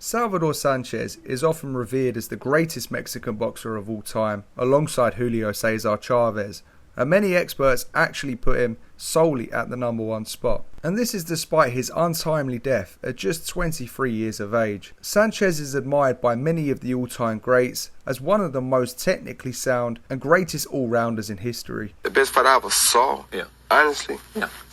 Salvador Sanchez is often revered as the greatest Mexican boxer of all time, alongside Julio Cesar Chavez, and many experts actually put him solely at the number one spot. And this is despite his untimely death at just 23 years of age. Sanchez is admired by many of the all-time greats as one of the most technically sound and greatest all-rounders in history. The best fight I ever saw, honestly,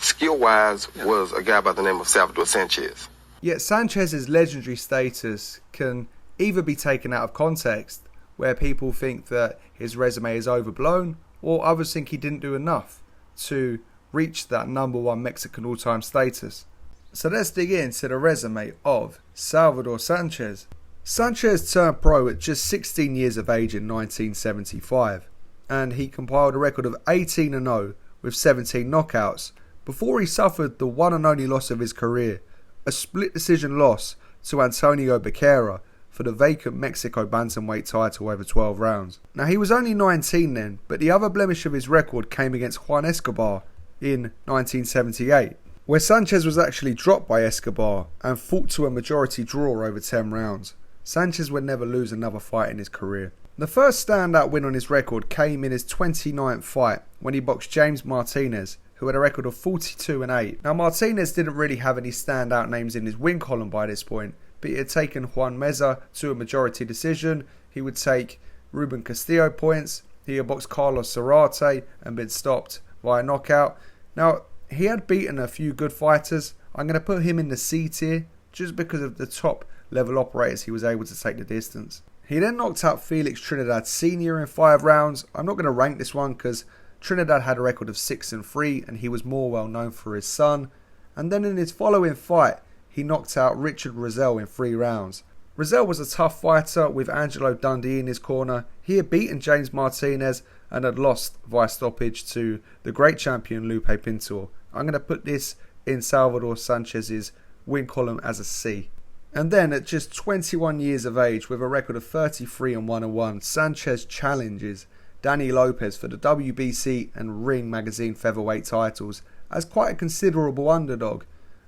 skill-wise, was a guy by the name of Salvador Sanchez. Yet Sanchez's legendary status can either be taken out of context, where people think that his resume is overblown, or others think he didn't do enough to reach that number one Mexican all-time status. So let's dig into the resume of Salvador Sanchez. Sanchez turned pro at just 16 years of age in 1975, and he compiled a record of 18-0 with 17 knockouts before he suffered the one and only loss of his career, a split decision loss to Antonio Becerra for the vacant Mexico bantamweight title over 12 rounds. Now, he was only 19 then, but the other blemish of his record came against Juan Escobar in 1978, where Sanchez was actually dropped by Escobar and fought to a majority draw over 10 rounds. Sanchez would never lose another fight in his career. The first standout win on his record came in his 29th fight when he boxed James Martinez, who had a record of 42-8. Now, Martinez didn't really have any standout names in his win column by this point, but he had taken Juan Meza to a majority decision. He would take Ruben Castillo points. He had boxed Carlos Zarate and been stopped via knockout. Now, he had beaten a few good fighters. I'm going to put him in the C tier just because of the top level operators he was able to take the distance. He then knocked out Felix Trinidad Sr. in 5 rounds. I'm not going to rank this one because Trinidad had a record of 6-3 and he was more well known for his son. And then in his following fight, he knocked out Richard Rizal in 3 rounds. Rizal was a tough fighter with Angelo Dundee in his corner. He had beaten James Martinez and had lost via stoppage to the great champion Lupe Pintor. I'm going to put this in Salvador Sanchez's win column as a C. And then at just 21 years of age with a record of 33-1-1, Sanchez challenges Danny Lopez for the WBC and Ring Magazine featherweight titles as quite a considerable underdog.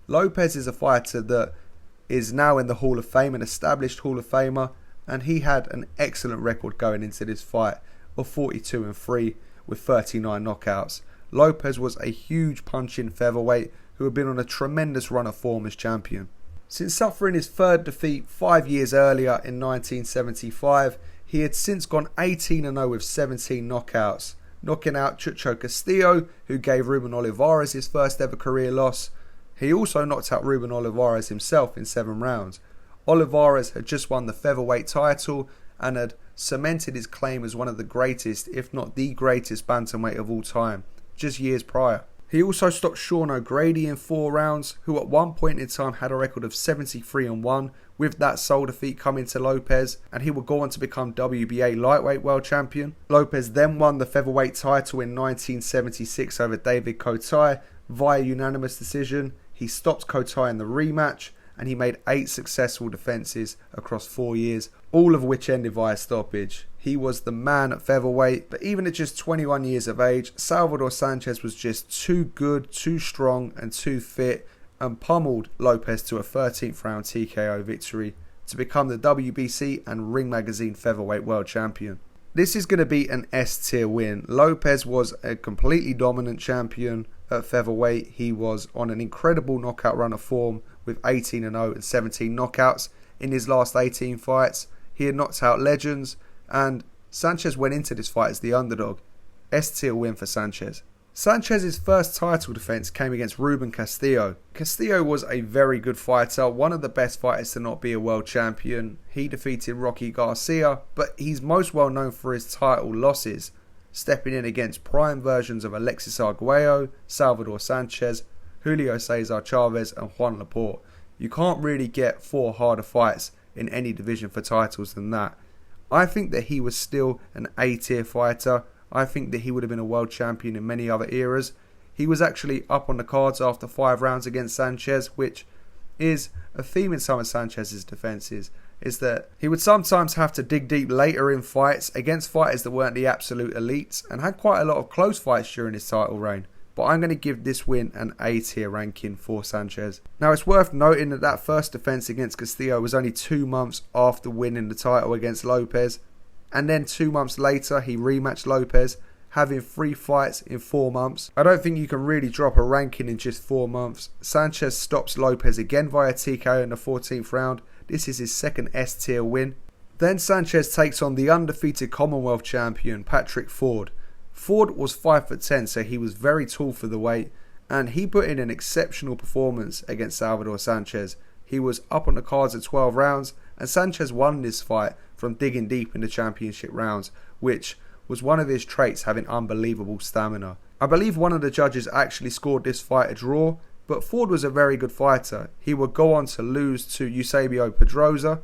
Lopez is a fighter that is now in the Hall of Fame, an established Hall of Famer, and he had an excellent record going into this fight of 42-3 with 39 knockouts. Lopez was a huge punching featherweight who had been on a tremendous run of form as champion. Since suffering his third defeat 5 years earlier in 1975, he had since gone 18-0 with 17 knockouts, knocking out Chucho Castillo, who gave Ruben Olivares his first ever career loss. He also knocked out Ruben Olivares himself in 7 rounds. Olivares had just won the featherweight title and had cemented his claim as one of the greatest, if not the greatest bantamweight of all time, just years prior. He also stopped Sean O'Grady in 4 rounds, who at one point in time had a record of 73-1, with that sole defeat coming to Lopez, and he would go on to become WBA lightweight world champion. Lopez then won the featherweight title in 1976 over David Kotai via unanimous decision. He stopped Kotai in the rematch, and he made 8 successful defences across 4 years, all of which ended via stoppage. He was the man at featherweight, but even at just 21 years of age, Salvador Sanchez was just too good, too strong and too fit, and pummeled Lopez to a 13th round TKO victory to become the WBC and Ring Magazine featherweight world champion. This is going to be an S tier win. Lopez was a completely dominant champion at featherweight. He was on an incredible knockout run of form with 18-0 and 17 knockouts in his last 18 fights. He had knocked out legends, and Sanchez went into this fight as the underdog. S tier win for Sanchez. Sanchez's first title defense came against Ruben Castillo. Castillo was a very good fighter, one of the best fighters to not be a world champion. He defeated Rocky Garcia, but he's most well known for his title losses, stepping in against prime versions of Alexis Arguello, Salvador Sanchez, Julio Cesar Chavez and Juan Laporte. You can't really get 4 harder fights in any division for titles than that. I think that he was still an A-tier fighter. I think that he would have been a world champion in many other eras. He was actually up on the cards after 5 rounds against Sanchez, which is a theme in some of Sanchez's defences, is that he would sometimes have to dig deep later in fights against fighters that weren't the absolute elites and had quite a lot of close fights during his title reign. but I'm going to give this win an A tier ranking for Sanchez. Now it's worth noting that first defence against Castillo was only 2 months after winning the title against Lopez, and then 2 months later he rematched Lopez, having 3 fights in 4 months. I don't think you can really drop a ranking in just 4 months. Sanchez stops Lopez again via TKO in the 14th round. This is his second S tier win. Then Sanchez takes on the undefeated Commonwealth champion Patrick Ford. Ford was 5'10", so he was very tall for the weight, and he put in an exceptional performance against Salvador Sanchez. He was up on the cards at 12 rounds, and Sanchez won this fight from digging deep in the championship rounds, which was one of his traits, having unbelievable stamina. I believe one of the judges actually scored this fight a draw, but Ford was a very good fighter. He would go on to lose to Eusebio Pedrosa,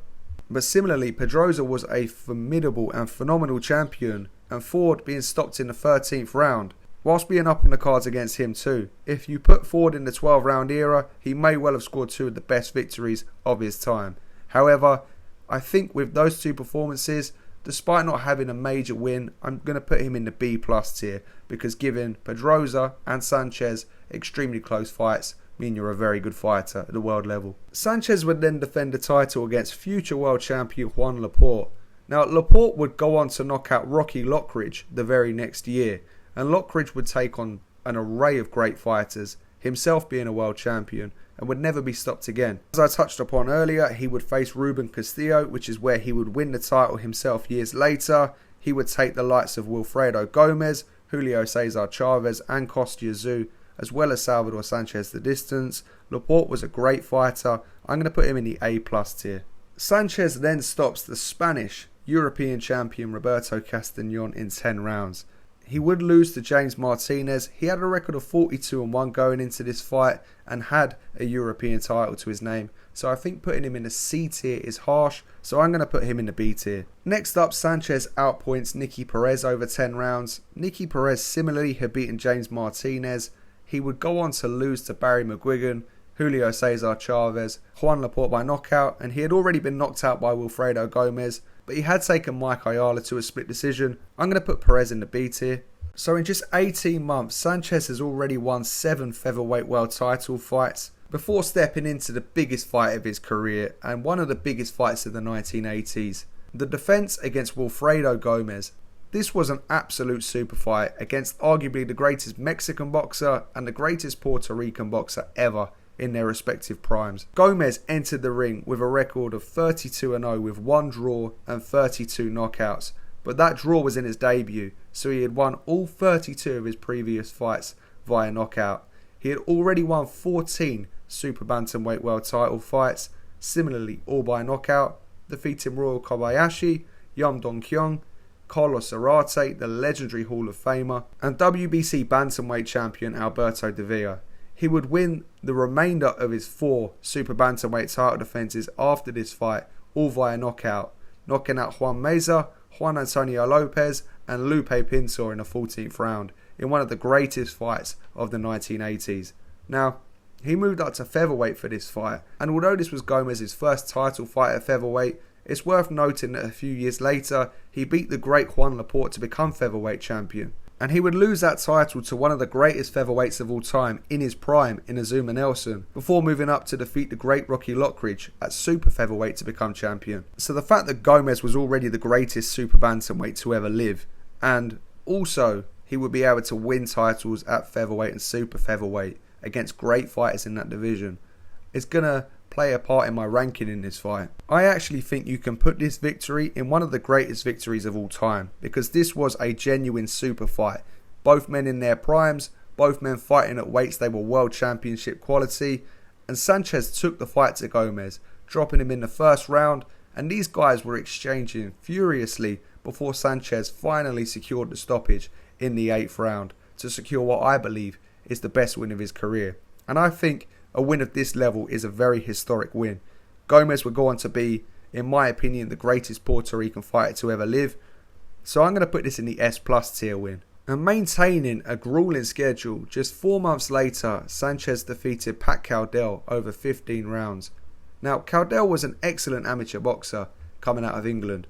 but similarly Pedrosa was a formidable and phenomenal champion, and Ford being stopped in the 13th round, whilst being up on the cards against him too. If you put Ford in the 12 round era, he may well have scored 2 of the best victories of his time. However, I think with those 2 performances, despite not having a major win, I'm going to put him in the B+ tier, because giving Pedrosa and Sanchez extremely close fights mean you're a very good fighter at the world level. Sanchez would then defend the title against future world champion Juan Laporte. Now Laporte would go on to knock out Rocky Lockridge the very next year, and Lockridge would take on an array of great fighters, himself being a world champion, and would never be stopped again. As I touched upon earlier, he would face Ruben Castillo, which is where he would win the title himself years later. He would take the likes of Wilfredo Gomez, Julio Cesar Chavez and Kostya Tszyu, as well as Salvador Sanchez the distance. Laporte was a great fighter. I'm going to put him in the A+ tier. Sanchez then stops the Spanish European champion Roberto Castañón in 10 rounds. He would lose to James Martinez. He had a record of 42-1 going into this fight and had a European title to his name. So I think putting him in the C tier is harsh. So I'm going to put him in the B tier. Next up, Sanchez outpoints Nicky Perez over 10 rounds. Nicky Perez similarly had beaten James Martinez. He would go on to lose to Barry McGuigan, Julio Cesar Chavez, Juan Laporte by knockout, and he had already been knocked out by Wilfredo Gomez, but he had taken Mike Ayala to a split decision. I'm going to put Perez in the B tier. So in just 18 months, Sanchez has already won 7 featherweight world title fights before stepping into the biggest fight of his career and one of the biggest fights of the 1980s. The defense against Wilfredo Gomez. This was an absolute super fight against arguably the greatest Mexican boxer and the greatest Puerto Rican boxer ever in their respective primes. Gomez entered the ring with a record of 32-0 with 1 draw and 32 knockouts, but that draw was in his debut, so he had won all 32 of his previous fights via knockout. He had already won 14 super bantamweight world title fights, similarly all by knockout, defeating Royal Kobayashi, Yum Dong Kyung, Carlos Zarate, the legendary Hall of Famer, and WBC bantamweight champion Alberto De Villa. He would win the remainder of his 4 super bantamweight title defences after this fight, all via knockout, knocking out Juan Meza, Juan Antonio Lopez and Lupe Pintor in the 14th round in one of the greatest fights of the 1980s. Now, he moved up to featherweight for this fight, and although this was Gomez's first title fight at featherweight, it's worth noting that a few years later, he beat the great Juan Laporte to become featherweight champion. And he would lose that title to one of the greatest featherweights of all time in his prime, in Azuma Nelson, before moving up to defeat the great Rocky Lockridge at super featherweight to become champion. So the fact that Gomez was already the greatest super bantamweight to ever live, and also he would be able to win titles at featherweight and super featherweight against great fighters in that division, is going to play a part in my ranking in this fight. I actually think you can put this victory in one of the greatest victories of all time, because this was a genuine super fight. Both men in their primes, both men fighting at weights they were world championship quality, and Sanchez took the fight to Gomez, dropping him in the first round, and these guys were exchanging furiously before Sanchez finally secured the stoppage in the 8th round to secure what I believe is the best win of his career. And I think a win of this level is a very historic win. Gomez would go on to be, in my opinion, the greatest Puerto Rican fighter to ever live. So I'm going to put this in the S+ tier win. And maintaining a grueling schedule, just 4 months later, Sanchez defeated Pat Caldell over 15 rounds. Now, Caldell was an excellent amateur boxer coming out of England.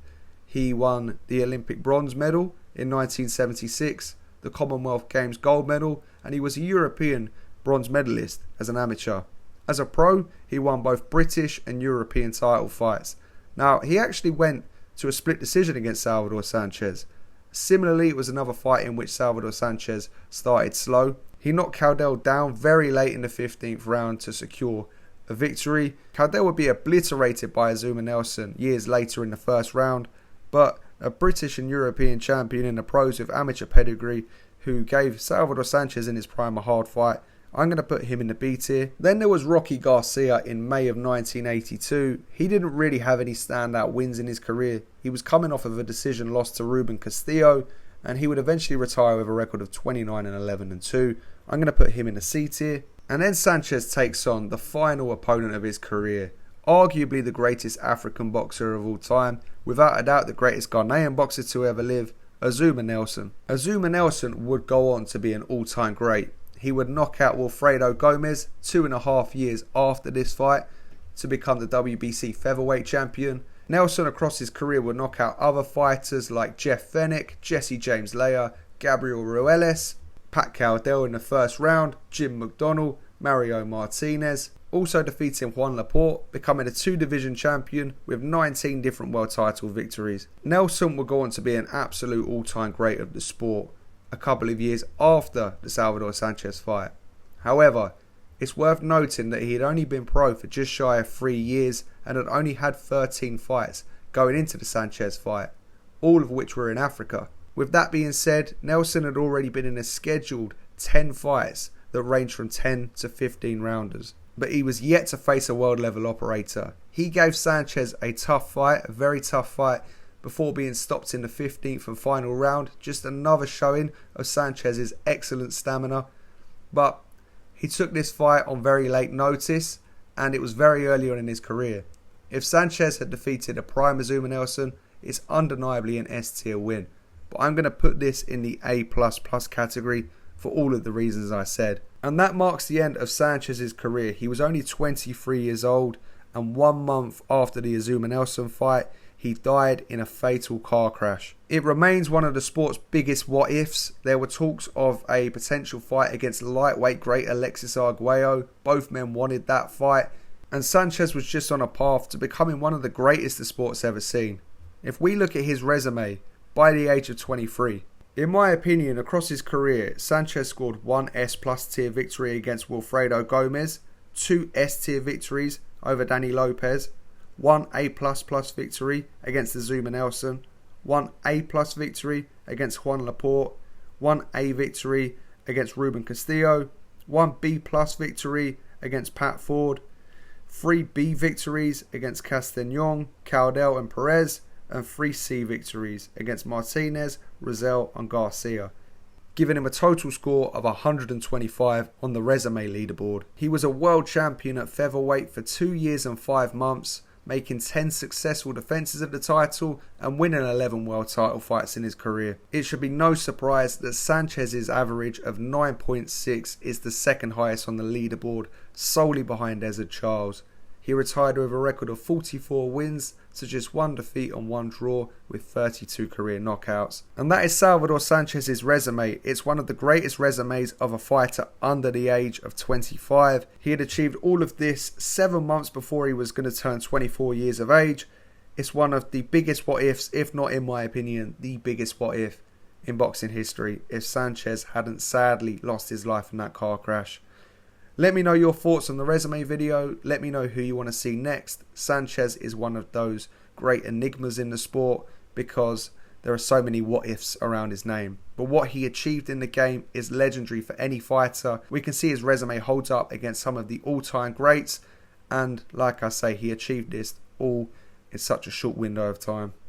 He won the Olympic bronze medal in 1976, the Commonwealth Games gold medal, and he was a European bronze medalist as an amateur. As a pro, he won both British and European title fights. Now, he actually went to a split decision against Salvador Sanchez. Similarly, it was another fight in which Salvador Sanchez started slow. He knocked Caldell down very late in the 15th round to secure a victory. Caldell would be obliterated by Azuma Nelson years later in the first round, but a British and European champion in the pros with amateur pedigree who gave Salvador Sanchez in his prime a hard fight, I'm going to put him in the B tier. Then there was Rocky Garcia in May of 1982. He didn't really have any standout wins in his career. He was coming off of a decision loss to Ruben Castillo, and he would eventually retire with a record of 29-11-2. I'm going to put him in the C tier. And then Sanchez takes on the final opponent of his career, arguably the greatest African boxer of all time, without a doubt the greatest Ghanaian boxer to ever live, Azuma Nelson. Azuma Nelson would go on to be an all-time great. He would knock out Wilfredo Gomez 2.5 years after this fight to become the WBC featherweight champion. Nelson across his career would knock out other fighters like Jeff Fennick, Jesse James Leah, Gabriel Ruelas, Pat Caldell in the first round, Jim McDonnell, Mario Martinez, also defeating Juan Laporte, becoming a 2-division champion with 19 different world title victories. Nelson would go on to be an absolute all-time great of the sport a couple of years after the Salvador Sanchez fight. However, it's worth noting that he had only been pro for just shy of 3 years and had only had 13 fights going into the Sanchez fight, all of which were in Africa. With that being said, Nelson had already been in a scheduled 10 fights that ranged from 10 to 15 rounders, but he was yet to face a world level operator. He gave Sanchez a tough fight, a very tough fight, before being stopped in the 15th and final round. Just another showing of Sanchez's excellent stamina. But he took this fight on very late notice, and it was very early on in his career. If Sanchez had defeated a prime Azuma Nelson, it's undeniably an S tier win. But I'm going to put this in the A++ category for all of the reasons I said. And that marks the end of Sanchez's career. He was only 23 years old, and 1 month after the Azuma Nelson fight, he died in a fatal car crash. It remains one of the sport's biggest what-ifs. There were talks of a potential fight against lightweight great Alexis Arguello. Both men wanted that fight, and Sanchez was just on a path to becoming one of the greatest the sport's ever seen. If we look at his resume, by the age of 23, in my opinion, across his career, Sanchez scored 1 S+ tier victory against Wilfredo Gomez, 2 S tier victories over Danny Lopez, 1 A++ victory against Azuma Nelson, 1 A+ victory against Juan Laporte, 1 A victory against Ruben Castillo, 1 B+ victory against Pat Ford, 3 B victories against Castagnon, Caldell and Perez, and 3 C victories against Martinez, Rosell and Garcia, giving him a total score of 125 on the resume leaderboard. He was a world champion at featherweight for 2 years and 5 months, making 10 successful defences of the title and winning 11 world title fights in his career. It should be no surprise that Sanchez's average of 9.6 is the second highest on the leaderboard, solely behind Ezzard Charles. He retired with a record of 44 wins to just 1 defeat and 1 draw with 32 career knockouts. And that is Salvador Sanchez's resume. It's one of the greatest resumes of a fighter under the age of 25. He had achieved all of this 7 months before he was going to turn 24 years of age. It's one of the biggest what ifs, if not in my opinion, the biggest what if in boxing history, if Sanchez hadn't sadly lost his life in that car crash. Let me know your thoughts on the resume video. Let me know who you want to see next. Sanchez is one of those great enigmas in the sport because there are so many what-ifs around his name. But what he achieved in the game is legendary for any fighter. We can see his resume holds up against some of the all-time greats. And like I say, he achieved this all in such a short window of time.